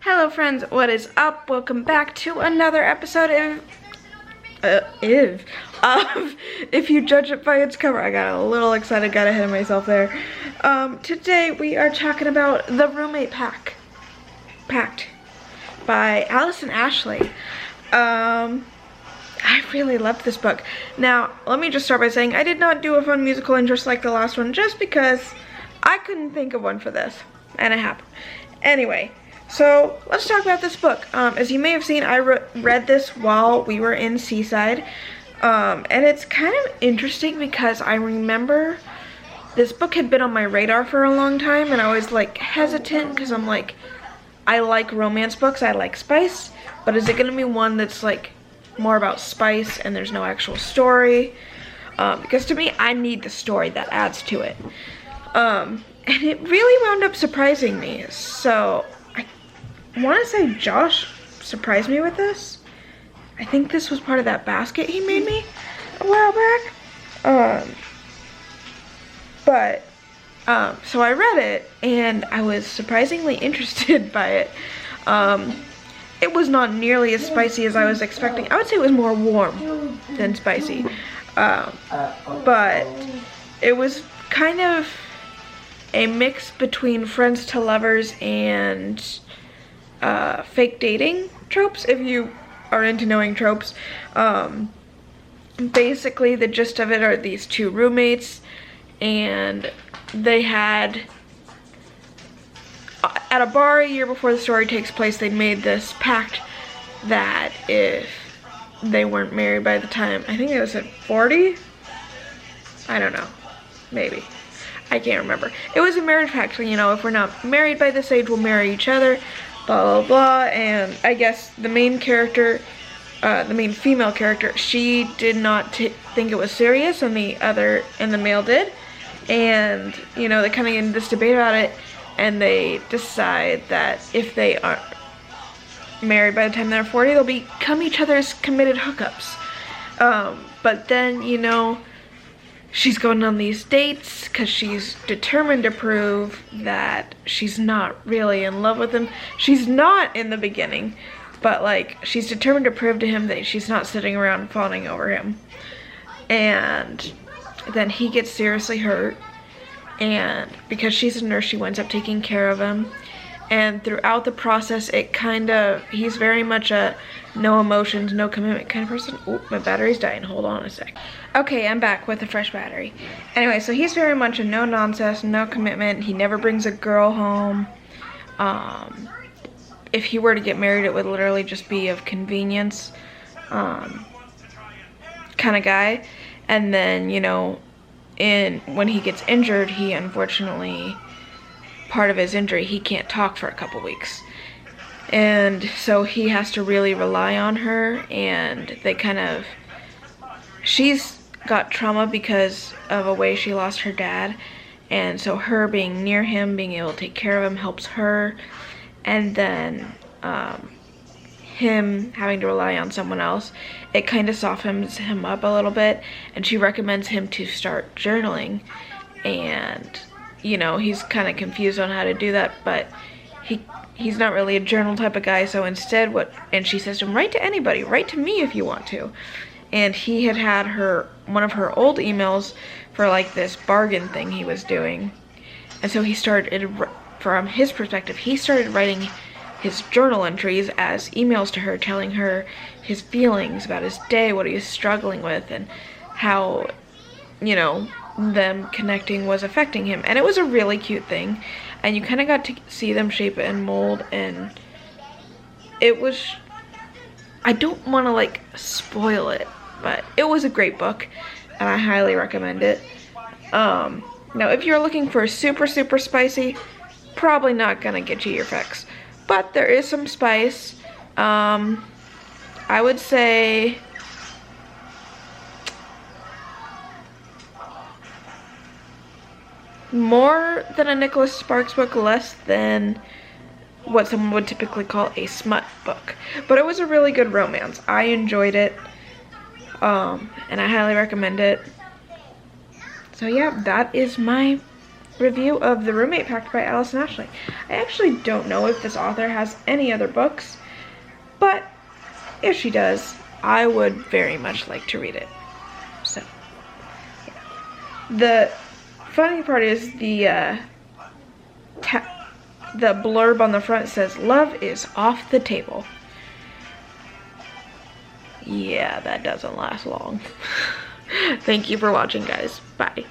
Hello friends, what is up? Welcome back to another episode of If You Judge It By Its Cover. I got a little excited, got ahead of myself there. Today we are talking about the Roommate Pact by Alison Ashley. I really loved this book. Now, let me just start by saying I did not do a fun musical interest like the last one just because I couldn't think of one for this, and it happened. Anyway. So, let's talk about this book. As you may have seen, I read this while we were in Seaside. And it's kind of interesting because I remember this book had been on my radar for a long time. And I was like hesitant because I'm like, I like romance books, I like spice. But is it going to be one that's like more about spice and there's no actual story? Because to me, I need the story that adds to it. And it really wound up surprising me. So I want to say Josh surprised me with this. I think this was part of that basket he made me a while back. So I read it and I was surprisingly interested by it. It was not nearly as spicy as I was expecting. I would say it was more warm than spicy. But it was kind of a mix between friends to lovers and fake dating tropes, if you are into knowing tropes. Basically the gist of it are these two roommates, and they had at a bar a year before the story takes place, they made this pact that if they weren't married by the time, I think it was at 40, I don't know, maybe, I can't remember. It was a marriage pact, so you know, if we're not married by this age, we'll marry each other, blah blah blah. And I guess the main character, the main female character, she did not think it was serious, and the male did. And you know, they kind of get into this debate about it, and they decide that if they aren't married by the time they're 40, they'll become each other's committed hookups. But then, you know, she's going on these dates because she's determined to prove that she's not really in love with him. She's not in the beginning, but like, she's determined to prove to him that she's not sitting around fawning over him. And then he gets seriously hurt, and because she's a nurse, she winds up taking care of him. And throughout the process, he's very much a no emotions, no commitment kind of person. Oh, my battery's dying. Hold on a sec. Okay, I'm back with a fresh battery. Anyway, so he's very much a no nonsense, no commitment. He never brings a girl home. If he were to get married, it would literally just be of convenience, kind of guy. And then, you know, when he gets injured, he unfortunately, part of his injury, he can't talk for a couple weeks. And so he has to really rely on her, and she's got trauma because of a way she lost her dad, and so her being near him, being able to take care of him, helps her. And then him having to rely on someone else, it kind of softens him up a little bit, and she recommends him to start journaling. And you know, he's kind of confused on how to do that, but he's not really a journal type of guy. So instead, and she says to him, write to anybody, write to me if you want to. And he had one of her old emails for like this bargain thing he was doing. And so he started, from his perspective, he started writing his journal entries as emails to her, telling her his feelings about his day, what he was struggling with, and how, you know, them connecting was affecting him. And it was a really cute thing, and you kind of got to see them shape and mold, and it was, I don't want to like spoil it, but it was a great book and I highly recommend it. Now if you're looking for super spicy, probably not gonna get you your fix, but there is some spice. I would say more than a Nicholas Sparks book, less than what someone would typically call a smut book. But it was a really good romance. I enjoyed it, and I highly recommend it. So yeah, that is my review of The Roommate Pact by Alison Ashley. I actually don't know if this author has any other books, but if she does, I would very much like to read it. So, yeah. The funny part is the blurb on the front says, "Love is off the table." Yeah, that doesn't last long. Thank you for watching, guys. Bye.